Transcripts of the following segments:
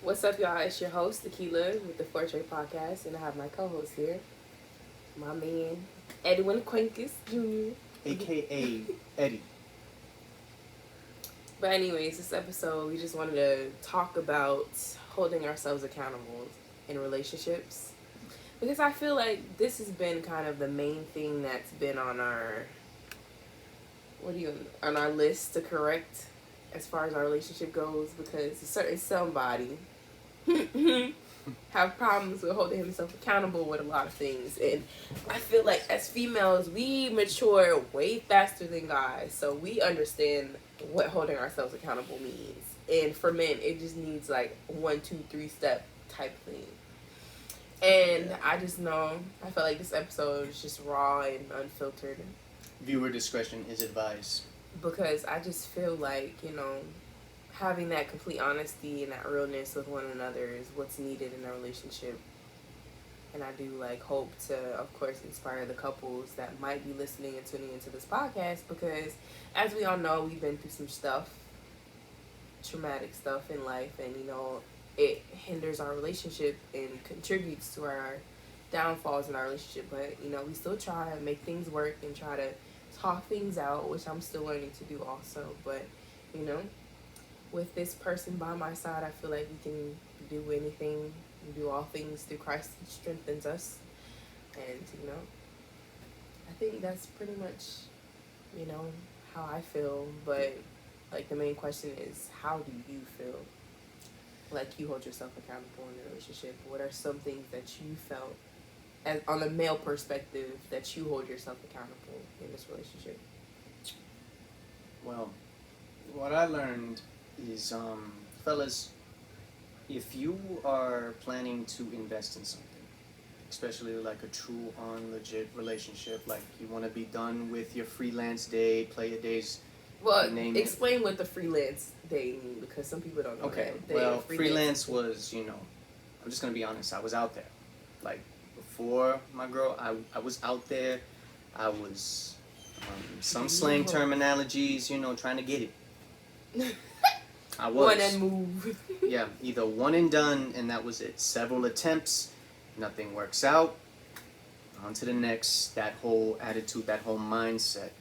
What's up, y'all? It's your host, Tequila, with the For Tre Podcast, and I have my co-host here, my man, Edwin Quinkus Jr. AKA Eddie. But anyways, this episode, we just wanted to talk about holding ourselves accountable in relationships. Because I feel like this has been kind of the main thing that's been on our, on our list to correct as far as our relationship goes, because a certain somebody have problems with holding himself accountable with a lot of things. And I feel like as females, we mature way faster than guys, so we understand what holding ourselves accountable means. And for men, it just needs like 1, 2, 3 step type thing. And I just know, I feel like this episode is just raw and unfiltered. Viewer discretion is advised. Because I just feel like, having that complete honesty and that realness with one another is what's needed in a relationship. And I do hope to, of course, inspire the couples that might be listening and tuning into this podcast, because as we all know, we've been through some stuff, traumatic stuff in life, and it hinders our relationship and contributes to our downfalls in our relationship. But we still try to make things work and try to talk things out, which I'm still learning to do also. But with this person by my side, I feel like we can do anything, we do all things through Christ who strengthens us. And I think that's pretty much how I feel. But the main question is, how do you feel like you hold yourself accountable in a relationship? What are some things that you felt, as on the male perspective, that you hold yourself accountable in this relationship? Well, what I learned is, fellas, if you are planning to invest in something, especially like a true on legit relationship, like you want to be done with your freelance day, play your days. Well, explain what the freelance day mean, because some people don't know. Okay, that. well, freelance was, I'm just going to be honest, I was out there. Like, before my girl, I was out there. I was, some slang terminologies, trying to get it. I was. One and move. Yeah, either one and done, and that was it. Several attempts, nothing works out. On to the next. That whole attitude, that whole mindset.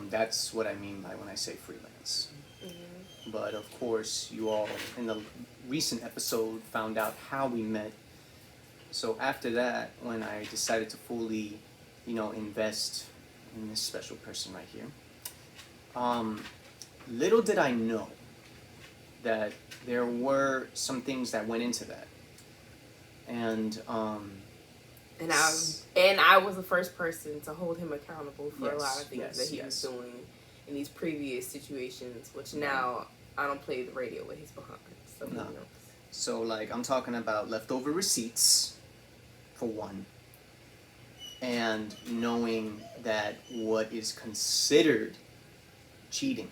That's what I mean by when I say freelance. Mm-hmm. But of course, you all in the recent episode found out how we met. So after that, when I decided to fully, invest in this special person right here, little did I know that there were some things that went into that. And I was the first person to hold him accountable for a lot of things that he was doing in these previous situations, which now I don't play the radio with his behind. So no. So I'm talking about leftover receipts, for one, and knowing that what is considered cheating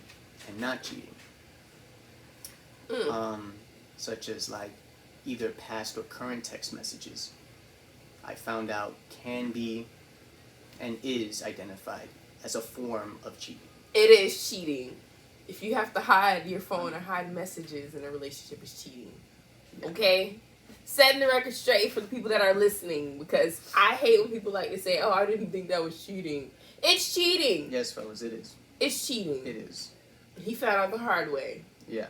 and not cheating, such as either past or current text messages, I found out can be and is identified as a form of cheating. It is cheating. If you have to hide your phone or hide messages in a relationship, it's cheating. Okay? Setting the record straight for the people that are listening, because I hate when people like to say, "Oh, I didn't think that was cheating." It's cheating. Yes, fellas, it is. It's cheating. It is. He found out the hard way. Yeah,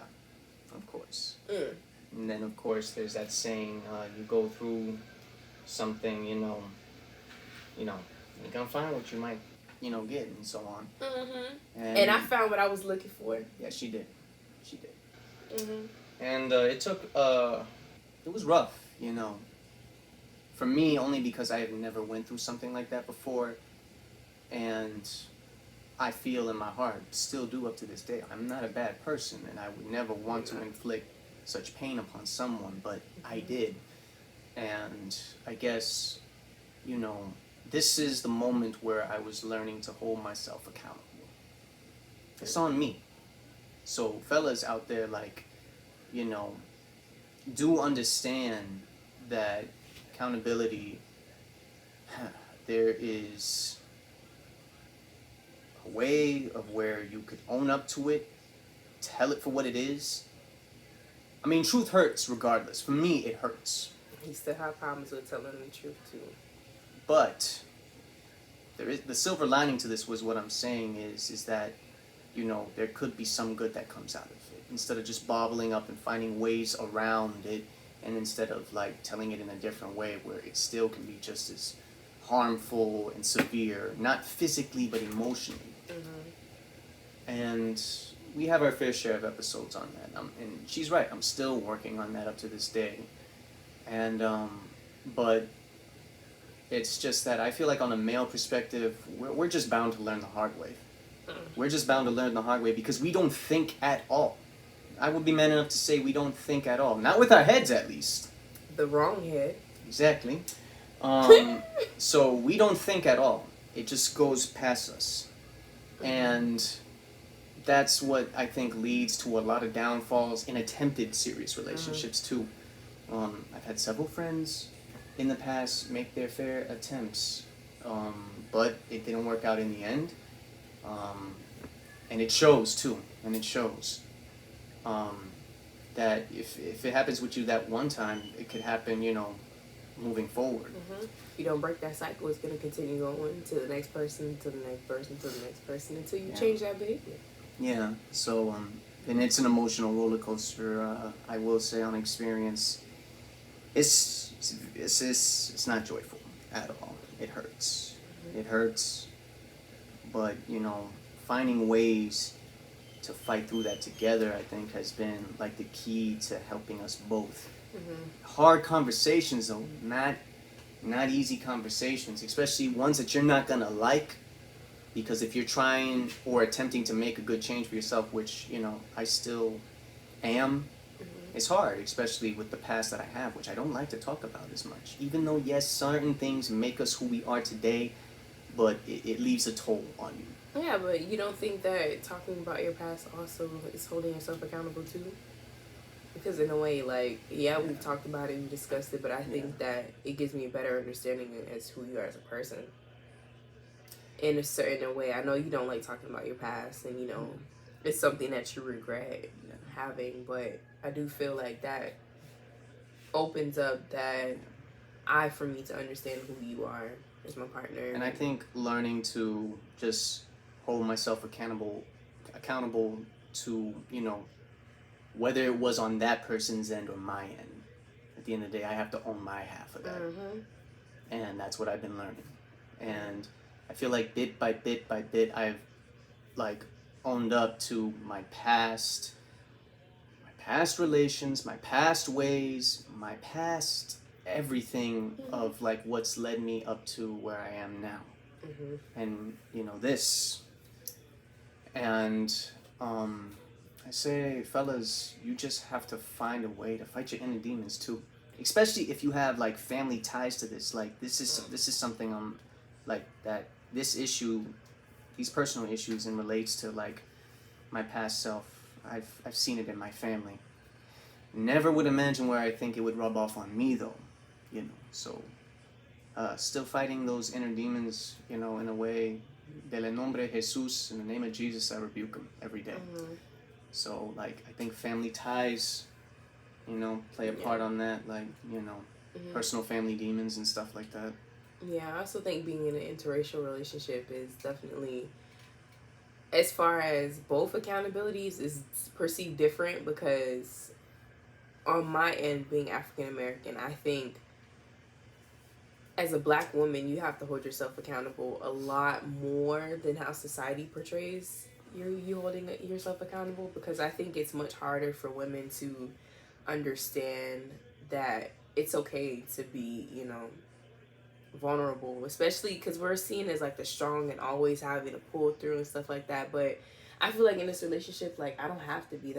of course. And then, of course, there's that saying, you go through something, you're gonna find what you might, get, and so on. Mm-hmm. And I found what I was looking for. Yeah, she did. She did. Mm-hmm. And it took, it was rough, for me, only because I have never went through something like that before. And I feel in my heart, still do up to this day, I'm not a bad person, and I would never want to inflict such pain upon someone, but I did. And I guess, this is the moment where I was learning to hold myself accountable. It's on me. So fellas out there, do understand that accountability, there is a way of where you could own up to it, tell it for what it is, I mean, truth hurts regardless. For me, it hurts. He still have problems with telling the truth too. But there is the silver lining to this. Was what I'm saying is that, there could be some good that comes out of it, instead of just bottling up and finding ways around it, and instead of like telling it in a different way where it still can be just as harmful and severe, not physically but emotionally. And we have our fair share of episodes on that, and she's right, I'm still working on that up to this day. And but it's just that I feel like on a male perspective, we're just bound to learn the hard way. We're just bound to learn the hard way because we don't think at all. I would be man enough to say we don't think at all. Not with our heads, at least. The wrong head. Exactly. So we don't think at all. It just goes past us. And that's what I think leads to a lot of downfalls in attempted serious relationships, too. I've had several friends in the past make their fair attempts, but it didn't work out in the end. And it shows, too. And it shows. That if it happens with you that one time, it could happen, moving forward. If you don't break that cycle, it's going to continue going to the next person, to the next person, to the next person, until you change that behavior. Yeah, so, and it's an emotional roller coaster, I will say on experience. It's not joyful at all. It hurts. It hurts, but, finding ways to fight through that together, I think, has been like the key to helping us both. Hard conversations, though, not easy conversations, especially ones that you're not gonna like, because if you're trying or attempting to make a good change for yourself, which I still am, it's hard, especially with the past that I have, which I don't like to talk about as much. Even though, yes, certain things make us who we are today, but it leaves a toll on you. Yeah, but you don't think that talking about your past also is holding yourself accountable too? Because in a way, we've talked about it, we've discussed it, but I think that it gives me a better understanding as who you are as a person. In a certain way, I know you don't like talking about your past, and it's something that you regret having, but I do feel like that opens up that eye for me to understand who you are as my partner. And I think learning to just hold myself accountable to, whether it was on that person's end or my end. At the end of the day, I have to own my half of that. And that's what I've been learning. And I feel like bit by bit by bit, I've owned up to my past relations, my past ways, my past everything of what's led me up to where I am now. And this. And I say, fellas, you just have to find a way to fight your inner demons too. Especially if you have family ties to this. This is something that this issue, these personal issues, and relates to my past self. I've seen it in my family. Never would imagine where I think it would rub off on me though. So still fighting those inner demons, in a way. Del nombre Jesus, in the name of Jesus, I rebuke them every day. So, I think family ties, play a part on that, personal family demons and stuff like that. Yeah, I also think being in an interracial relationship is definitely, as far as both accountabilities, is perceived different, because on my end, being African American, I think as a black woman, you have to hold yourself accountable a lot more than how society portrays you holding yourself accountable, because I think it's much harder for women to understand that it's okay to be, vulnerable, especially because we're seen as the strong and always having to pull through and stuff like that. But I feel in this relationship, I don't have to be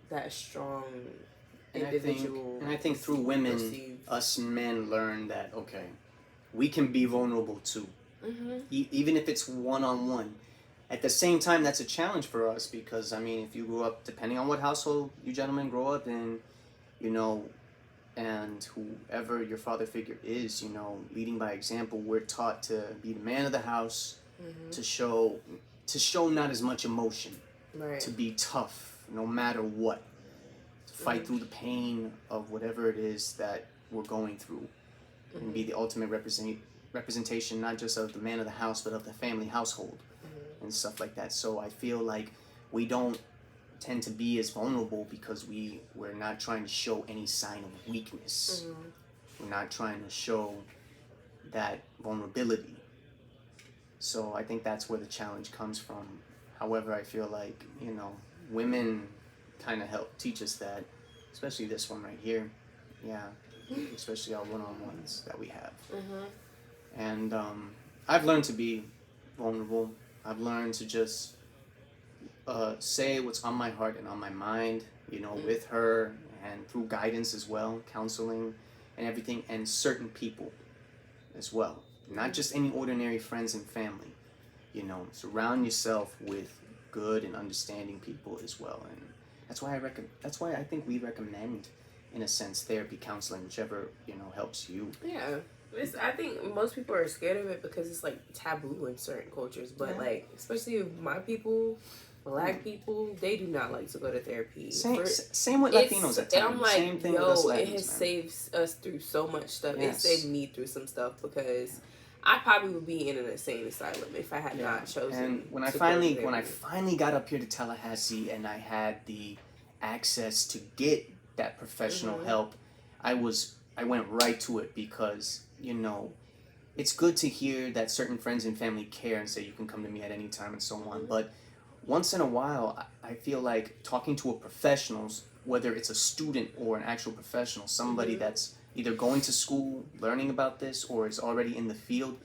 that strong individual. And I think through women, us men learn that, okay, we can be vulnerable too. Even if it's one-on-one. At the same time, that's a challenge for us because, if you grew up, depending on what household you gentlemen grow up in, and whoever your father figure is, leading by example, we're taught to be the man of the house, to show not as much emotion, right, to be tough no matter what, fight through the pain of whatever it is that we're going through, and be the ultimate representation, not just of the man of the house, but of the family household and stuff like that. So I feel like we don't tend to be as vulnerable because we're not trying to show any sign of weakness. We're not trying to show that vulnerability. So I think that's where the challenge comes from. However, I feel like, women kind of help teach us that, especially this one right here. Yeah, especially our one-on-ones that we have. And I've learned to be vulnerable. I've learned to just say what's on my heart and on my mind, with her, and through guidance as well, counseling and everything, and certain people as well. Not just any ordinary friends and family. Surround yourself with good and understanding people as well. And that's why I think we recommend, in a sense, therapy, counseling, whichever, helps you. Yeah. I think most people are scared of it because it's like taboo in certain cultures, but like, especially my people, Black people, they do not like to go to therapy. Same with Latinos at times. And I'm like, same thing with us Latinos, it has saved us through so much stuff. Yes. It saved me through some stuff because I probably would be in an insane asylum if I had not chosen. And when I finally got up here to Tallahassee and I had the access to get that professional help, I went right to it because, it's good to hear that certain friends and family care and say you can come to me at any time and so on. But once in a while, I feel like talking to a professional, whether it's a student or an actual professional, somebody that's either going to school, learning about this, or is already in the field,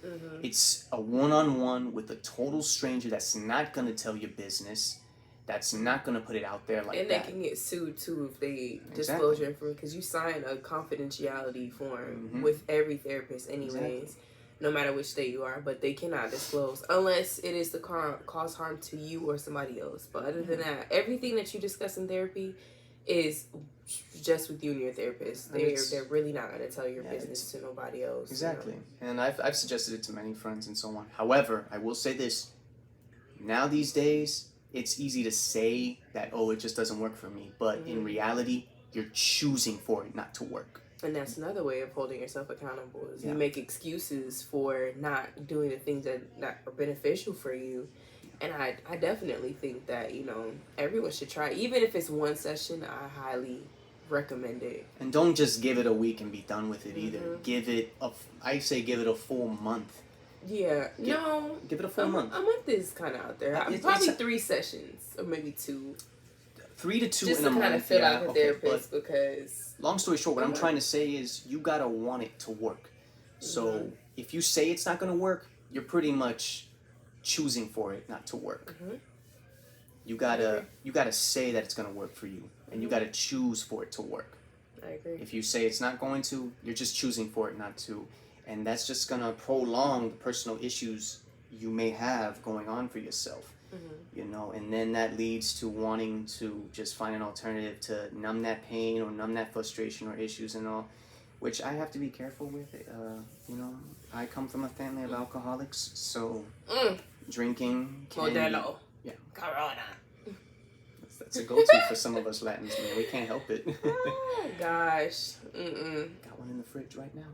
it's a one-on-one with a total stranger that's not going to tell your business, that's not going to put it out there like that. And they can get sued, too, if they disclose your information, because you sign a confidentiality form with every therapist anyways, no matter which state you are, but they cannot disclose unless it is to cause harm to you or somebody else. But other than that, everything that you discuss in therapy is just with you and your therapist. They're really not going to tell your business to nobody else. Exactly. And I've suggested it to many friends and so on. However, I will say this. Now these days, it's easy to say that, it just doesn't work for me. But in reality, you're choosing for it not to work. And that's another way of holding yourself accountable is you make excuses for not doing the things that are beneficial for you. And I definitely think that, everyone should try. Even if it's one session, I highly recommend it. And don't just give it a week and be done with it either. Give it a full month. Yeah. Give it a full month. A month is kind of out there. Probably 3 sessions or maybe 2. 3 to 2 just in a month. Just to kind of fill out the therapist because... Long story short, what I'm trying to say is you gotta want it to work. So if you say it's not gonna work, you're pretty much choosing for it not to work. You gotta say that it's gonna work for you, and you gotta choose for it to work. I agree. If you say it's not going to, you're just choosing for it not to, and that's just gonna prolong the personal issues you may have going on for yourself. And then that leads to wanting to just find an alternative to numb that pain or numb that frustration or issues and all, which I have to be careful with. I come from a family of alcoholics, so drinking can Modelo. Corona. That's a go-to for some of us Latins, man. We can't help it. Oh, gosh. Got one in the fridge right now.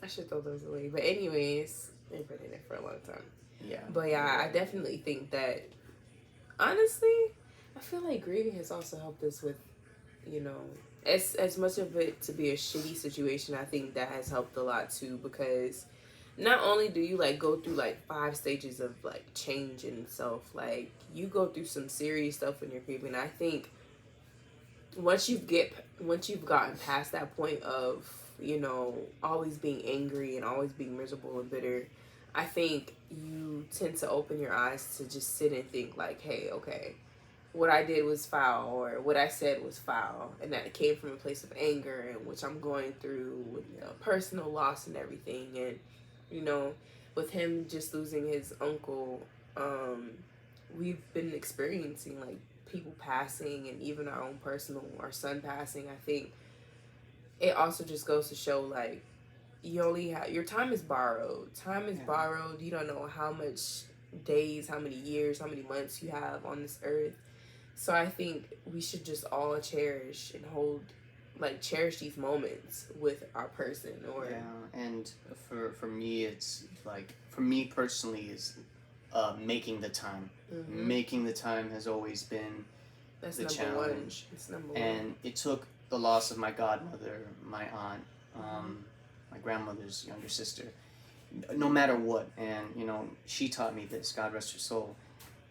I should throw those away. But anyways, they've been in there for a long time. Yeah. But yeah, I definitely think that, honestly, I feel like grieving has also helped us with, as much of it to be a shitty situation, I think that has helped a lot too, because not only do you go through 5 stages of change in self, you go through some serious stuff when you're grieving. I think once you've gotten past that point of, always being angry and always being miserable and bitter, I think you tend to open your eyes to just sit and think hey, okay, what I did was foul, or what I said was foul, and that it came from a place of anger, and which I'm going through with personal loss and everything. And with him just losing his uncle, we've been experiencing people passing, and even our son passing. I think it also just goes to show you only have, your time is borrowed. Borrowed. You don't know how much days, how many years, how many months you have on this earth. So I think we should just all cherish and cherish these moments with our person. Or Yeah, and for me, it's like, for me personally, is making the time. Making the time has always been that's the number challenge. one. It's number And one. it took the loss of my godmother, my aunt, my grandmother's younger sister, no matter what. And, you know, she taught me this, God rest her soul,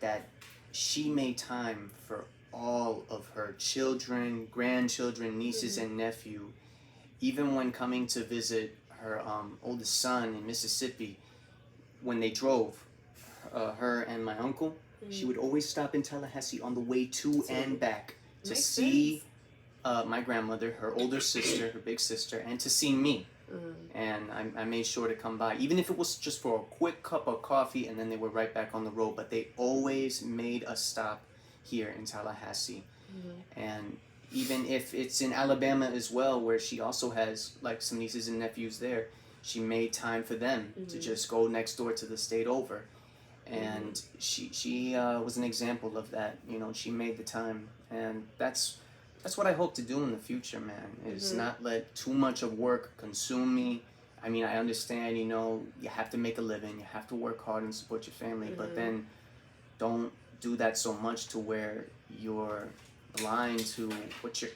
that she made time for all of her children, grandchildren, nieces, and nephew. Even when coming to visit her oldest son in Mississippi, when they drove, her and my uncle, she would always stop in Tallahassee on the way to and back to Makes see my grandmother, her older sister, her big sister, and to see me. And I made sure to come by, even if it was just for a quick cup of coffee, and then they were right back on the road. But they always made a stop here in Tallahassee. And even if it's in Alabama as well, where she also has like some nieces and nephews there, she made time for them to just go next door to the state over. And she was an example of that. You know, she made the time, and that's what I hope to do in the future, man, is not let too much of work consume me. I mean, I understand, you know, you have to make a living, you have to work hard and support your family, but then don't do that so much to where you're blind to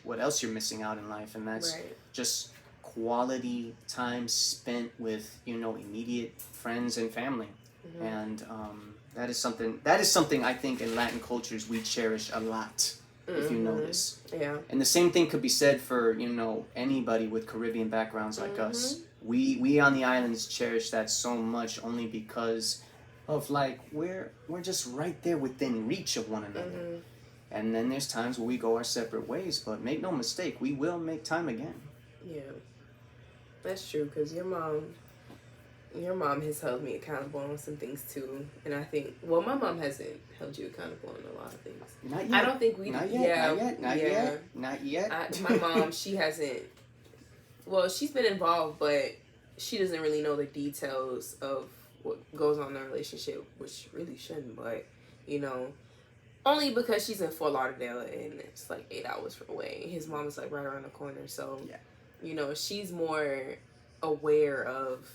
what else you're missing out in life, and that's just quality time spent with, you know, immediate friends and family. And that is something I think in Latin cultures we cherish a lot. If you notice. Yeah. And the same thing could be said for, you know, anybody with Caribbean backgrounds like us. We on the islands cherish that so much, only because of like we're just right there within reach of one another. And then there's times where we go our separate ways, but make no mistake, we will make time again. Yeah. That's true, because your mom has held me accountable on some things too, and I think, well, my mom hasn't held you accountable on a lot of things. Not yet. I don't think we. Not yet. Yeah. Not yet. My mom, she hasn't. Well, she's been involved, but she doesn't really know the details of what goes on in a relationship, which really shouldn't. But you know, only because she's in Fort Lauderdale and it's like 8 hours away. His mom is like right around the corner, so you know, she's more aware of.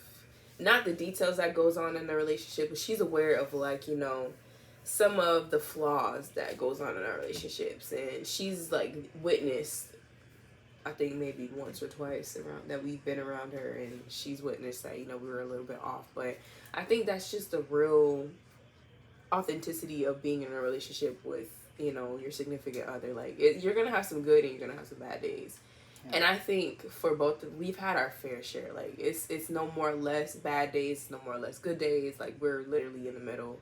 Not the details that goes on in the relationship, but she's aware of, like, you know, some of the flaws that goes on in our relationships. And she's, like, witnessed, I think maybe once or twice around that we've been around her, and she's witnessed that, you know, we were a little bit off. But I think that's just the real authenticity of being in a relationship with, you know, your significant other. Like, you're going to have some good and you're going to have some bad days. And I think for both, we've had our fair share. Like, it's no more or less bad days, no more or less good days. Like, we're literally in the middle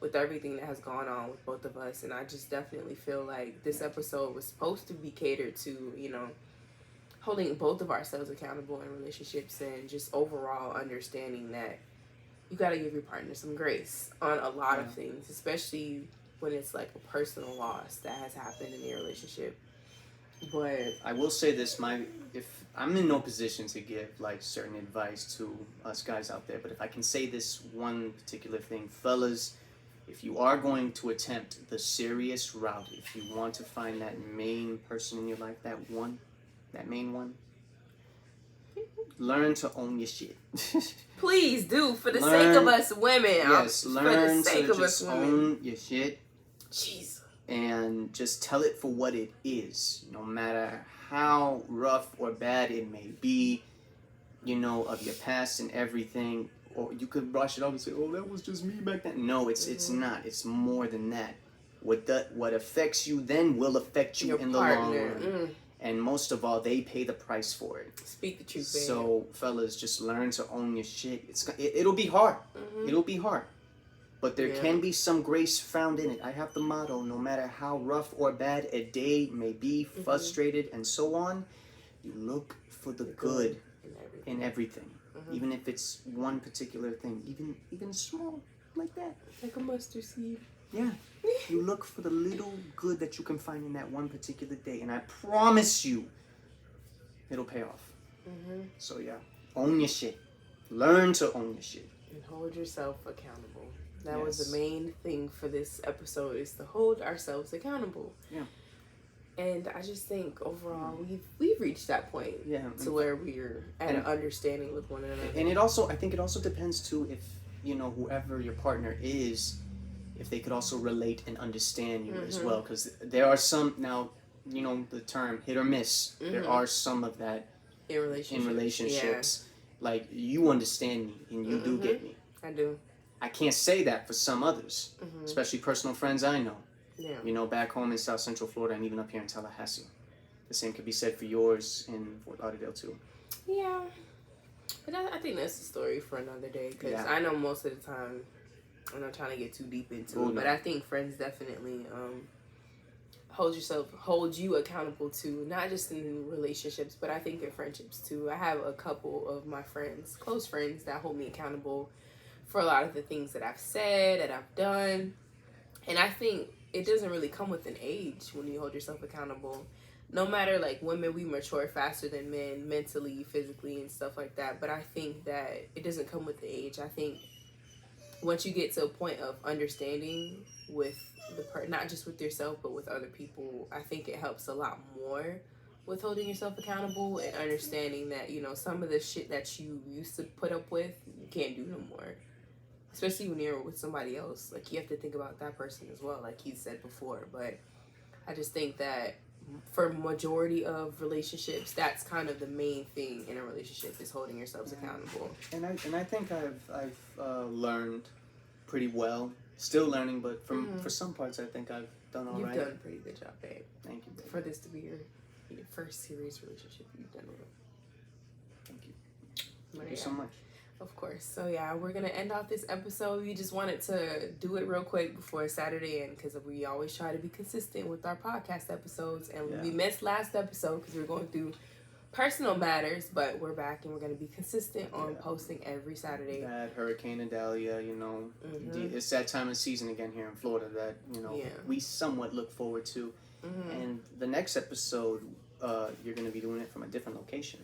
with everything that has gone on with both of us. And I just definitely feel like this episode was supposed to be catered to, you know, holding both of ourselves accountable in relationships, and just overall understanding that you got to give your partner some grace on a lot of things, especially when it's like a personal loss that has happened in your relationship. But I will say this, if I'm in no position to give like certain advice to us guys out there, but if I can say this one particular thing, fellas, if you are going to attempt the serious route, if you want to find that main person in your life, that main one, learn to own your shit. Please do, for the sake of us women. Yes, learn to just women. own your shit. Jeez. And just tell it for what it is, no matter how rough or bad it may be, you know, of your past and everything. Or you could brush it off and say, oh, that was just me back then. No, it's not. It's more than that. What affects you then will affect you in the long run. And most of all, they pay the price for it. Speak the truth, babe. So, fellas, just learn to own your shit. It'll be hard. It'll be hard. But there can be some grace found in it. I have the motto, no matter how rough or bad a day may be, frustrated and so on, you look for the good in everything. Even if it's one particular thing, even small, like that. Like a mustard seed. Yeah. You look for the little good that you can find in that one particular day. And I promise you, it'll pay off. So yeah, own your shit. Learn to own your shit. And hold yourself accountable. That was the main thing for this episode, is to hold ourselves accountable. Yeah. And I just think overall we've reached that point to where we're at an understanding with one another. And I think it also depends too if, you know, whoever your partner is, if they could also relate and understand you as well. Because there are some, now, you know, the term hit or miss, there are some of that in relationships. Like, you understand me and you do get me. I do. I can't say that for some others, especially personal friends I know. Yeah. You know, back home in South Central Florida and even up here in Tallahassee. The same could be said for yours in Fort Lauderdale too. Yeah. But I think that's a story for another day, because I know most of the time, I'm not trying to get too deep into it, but I think friends definitely hold you accountable too, not just in relationships, but I think in friendships too. I have a couple of my friends, close friends, that hold me accountable for a lot of the things that I've said, that I've done. And I think it doesn't really come with an age when you hold yourself accountable. No matter, like, women, we mature faster than men, mentally, physically, and stuff like that. But I think that it doesn't come with the age. I think once you get to a point of understanding with not just with yourself, but with other people, I think it helps a lot more with holding yourself accountable and understanding that, you know, some of the shit that you used to put up with, you can't do no more. Especially when you're with somebody else. Like, you have to think about that person as well, like he said before. But I just think that for majority of relationships, that's kind of the main thing in a relationship, is holding yourselves accountable. And I think I've learned pretty well. Still learning, but for some parts, I think I've done all right. You've done a pretty good job, babe. Thank you, babe. For this to be your first serious relationship, you've done well. Thank you. Thank you so much. Of course. So yeah, we're gonna end off this episode. We just wanted to do it real quick before Saturday, and because we always try to be consistent with our podcast episodes, and we missed last episode because we were going through personal matters, but we're back and we're gonna be consistent on posting every Saturday. That Hurricane Idalia, you know, it's that time of season again here in Florida that, you know, we somewhat look forward to. And the next episode, you're gonna be doing it from a different location.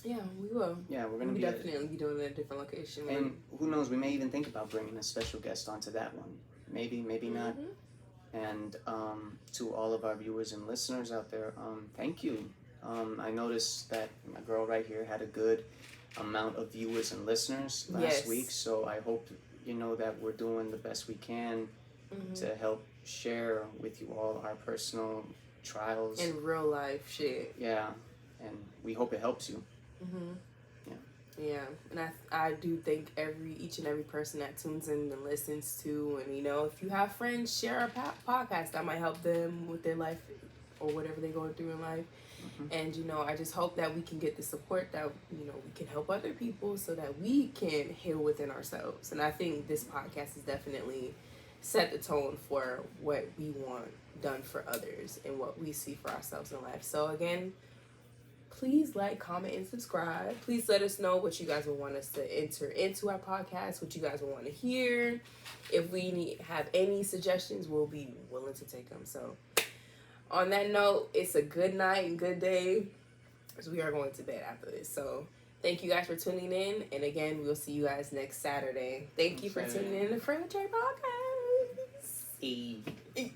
Yeah, we will. Yeah, we're gonna definitely be doing it at a different location. And who knows? We may even think about bringing a special guest onto that one. Maybe not. And to all of our viewers and listeners out there, thank you. I noticed that my girl right here had a good amount of viewers and listeners last week. So I hope you know that we're doing the best we can to help share with you all our personal trials and real life shit. Yeah, and we hope it helps you. Yeah, and I do thank each and every person that tunes in and listens to, and you know, if you have friends, share our podcast. That might help them with their life or whatever they're going through in life. And you know, I just hope that we can get the support that, you know, we can help other people so that we can heal within ourselves. And I think this podcast has definitely set the tone for what we want done for others and what we see for ourselves in life. So again, please like, comment, and subscribe. Please let us know what you guys would want us to enter into our podcast, what you guys would want to hear. If we have any suggestions, we'll be willing to take them. So on that note, it's a good night and good day, because we are going to bed after this. So thank you guys for tuning in. And again, we'll see you guys next Saturday. Thank you for tuning in to For Tre Podcast. Hey.